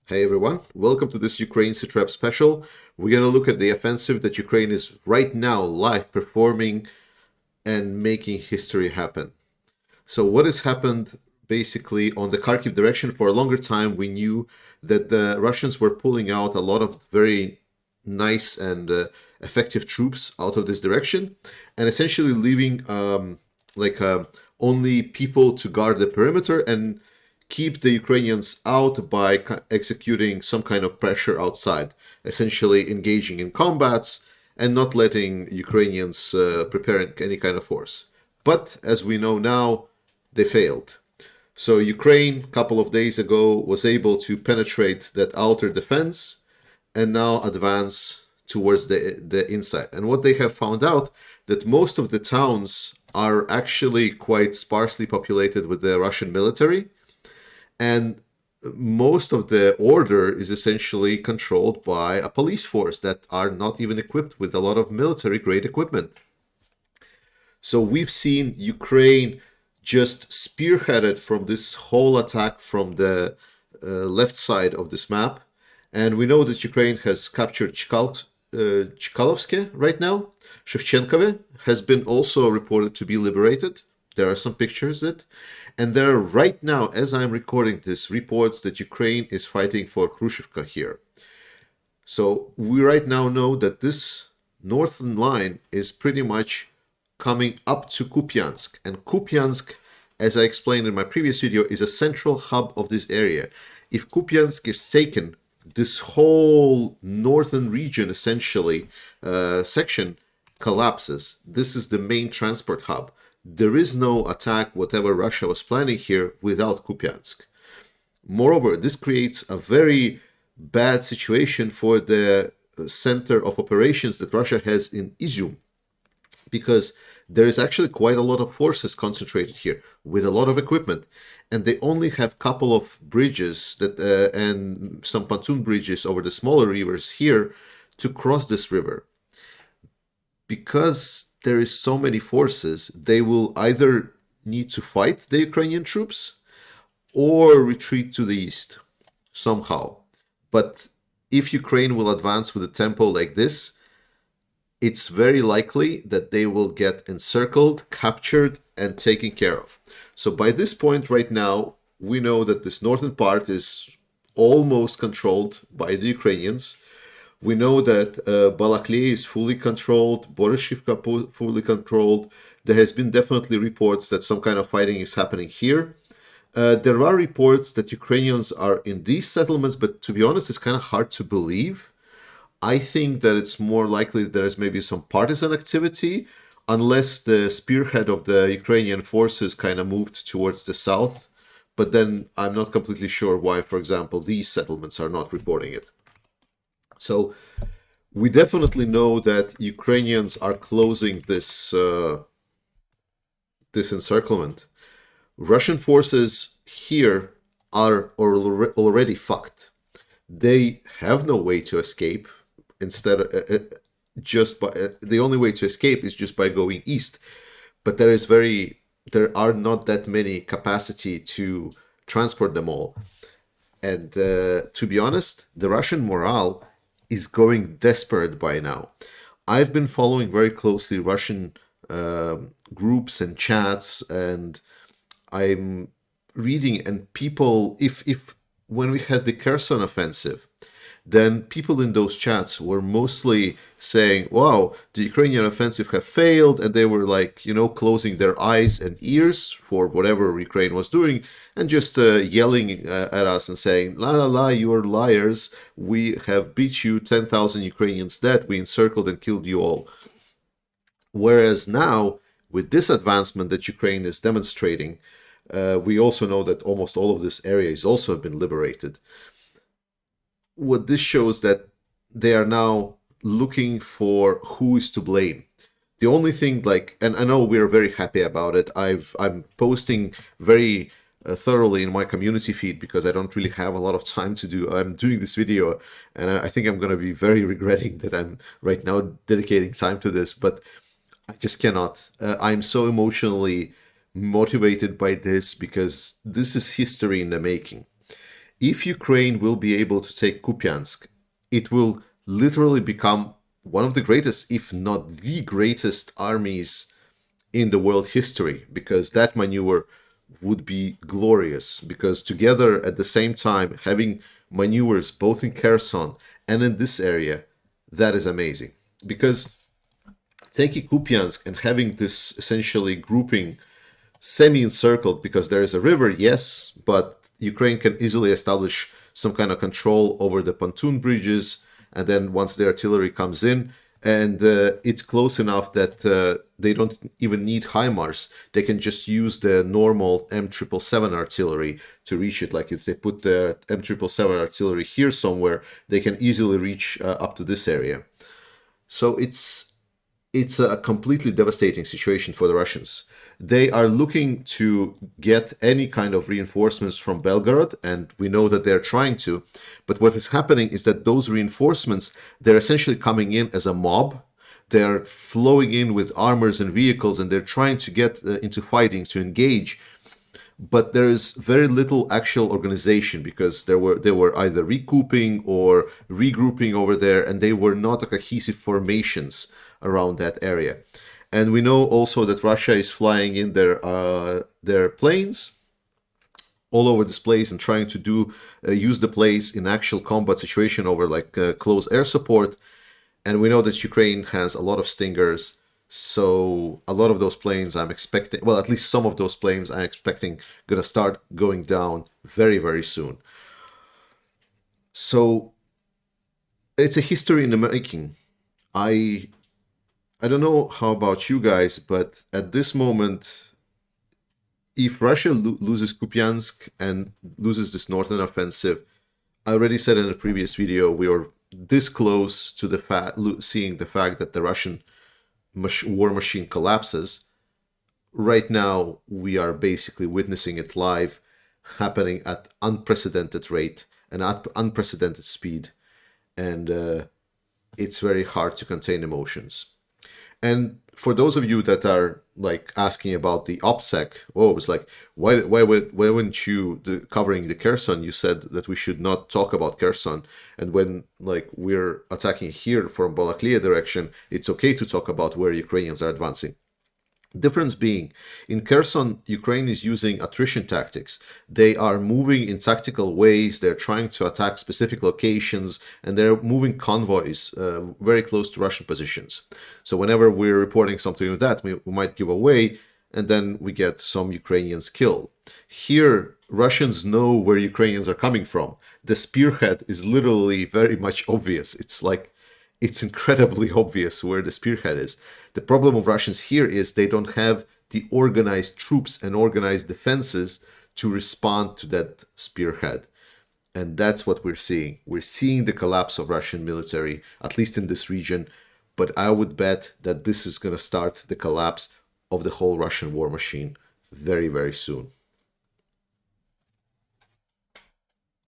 Hey everyone, welcome to this Ukraine Sitrep special. We're going to look at the offensive that Ukraine is right now live performing and making history happen. So what has happened basically on the Kharkiv direction? For a longer time we knew that the Russians were pulling out a lot of very nice and effective troops out of this direction and essentially leaving only people to guard the perimeter and keep the Ukrainians out by executing some kind of pressure outside, essentially engaging in combats and not letting Ukrainians prepare any kind of force. But as we know now, they failed. So Ukraine, a couple of days ago, was able to penetrate that outer defense and now advance towards the inside. And what they have found out that most of the towns are actually quite sparsely populated with the Russian military, and most of the order is essentially controlled by a police force that are not even equipped with a lot of military grade equipment. So we've seen Ukraine just spearheaded from this whole attack from the left side of this map. And we know that Ukraine has captured Chikalovsky right now. Shevchenkove has been also reported to be liberated. There are some pictures that, and there are right now, as I'm recording this, reports that Ukraine is fighting for Khrushchevka here. So we right now know that this northern line is pretty much coming up to Kupiansk. And Kupiansk, as I explained in my previous video, is a central hub of this area. If Kupiansk is taken, this whole northern region, essentially, section collapses. This is the main transport hub. There is no attack, whatever Russia was planning here, without Kupiansk. Moreover, this creates a very bad situation for the center of operations that Russia has in Izium, because there is actually quite a lot of forces concentrated here with a lot of equipment, and they only have a couple of bridges that and some pontoon bridges over the smaller rivers here to cross this river. Because there is so many forces, they will either need to fight the Ukrainian troops or retreat to the east somehow. But if Ukraine will advance with a tempo like this, it's very likely that they will get encircled, captured, and taken care of. So by this point right now, we know that this northern part is almost controlled by the Ukrainians. We know that Balaklia is fully controlled, Boroshivka fully controlled. There has been definitely reports that some kind of fighting is happening here. There are reports that Ukrainians are in these settlements, but to be honest, it's kind of hard to believe. I think that it's more likely that there is maybe some partisan activity, unless the spearhead of the Ukrainian forces kind of moved towards the south. But then I'm not completely sure why, for example, these settlements are not reporting it. So we definitely know that Ukrainians are closing this this encirclement. Russian forces here are already fucked. They have no way to escape. Instead, the only way to escape is just by going east. But there are not that many capacity to transport them all. And to be honest, the Russian morale is going desperate by now. I've been following very closely Russian groups and chats, and I'm reading, and people, if when we had the Kherson offensive, then people in those chats were mostly saying, wow, the Ukrainian offensive have failed, and they were like, closing their eyes and ears for whatever Ukraine was doing, and just yelling at us and saying, la la la, you are liars, we have beat you, 10,000 Ukrainians dead, we encircled and killed you all. Whereas now, with this advancement that Ukraine is demonstrating, we also know that almost all of this area is also been liberated. What this shows that they are now looking for who is to blame. The only thing, and I know we're very happy about it. I'm posting very thoroughly in my community feed because I don't really have a lot of time to do. I'm doing this video, and I think I'm going to be very regretting that I'm right now dedicating time to this, but I just cannot. I'm so emotionally motivated by this because this is history in the making. If Ukraine will be able to take Kupiansk, it will literally become one of the greatest, if not the greatest, armies in the world history, because that maneuver would be glorious. Because together at the same time, having maneuvers both in Kherson and in this area, that is amazing. Because taking Kupiansk and having this essentially grouping semi-encircled, because there is a river, yes, but Ukraine can easily establish some kind of control over the pontoon bridges, and then once the artillery comes in, and it's close enough that they don't even need HIMARS. They can just use the normal M777 artillery to reach it. Like if they put the M777 artillery here somewhere, they can easily reach up to this area. So it's a completely devastating situation for the Russians. They are looking to get any kind of reinforcements from Belgorod, and we know that they're trying to. But what is happening is that those reinforcements, they're essentially coming in as a mob. They're flowing in with armors and vehicles, and they're trying to get into fighting, to engage. But there is very little actual organization, because they were either recouping or regrouping over there, and they were not a cohesive formations around that area. And we know also that Russia is flying in their planes all over this place and trying to use the place in actual combat situation over like close air support. And we know that Ukraine has a lot of Stingers, so a lot of those planes I'm expecting, well, at least some of those planes I'm expecting gonna start going down very, very soon. So it's a history in the making. I I don't know how about you guys, but at this moment, if Russia loses Kupiansk and loses this northern offensive, I already said in a previous video, we are this close to seeing the fact that the Russian war machine collapses. Right now, we are basically witnessing it live, happening at unprecedented rate and at unprecedented speed, and it's very hard to contain emotions. And for those of you that are like asking about the OPSEC, oh, it's like why wouldn't you covering the Kherson? You said that we should not talk about Kherson, and when like we're attacking here from Balaklia direction, it's okay to talk about where Ukrainians are advancing. Difference being, in Kherson, Ukraine is using attrition tactics. They are moving in tactical ways. They're trying to attack specific locations, and they're moving convoys very close to Russian positions. So whenever we're reporting something like that, we might give away, and then we get some Ukrainians killed. Here, Russians know where Ukrainians are coming from. The spearhead is literally very much obvious. It's incredibly obvious where the spearhead is. The problem of Russians here is they don't have the organized troops and organized defenses to respond to that spearhead. And that's what we're seeing. We're seeing the collapse of Russian military, at least in this region. But I would bet that this is going to start the collapse of the whole Russian war machine very, very soon.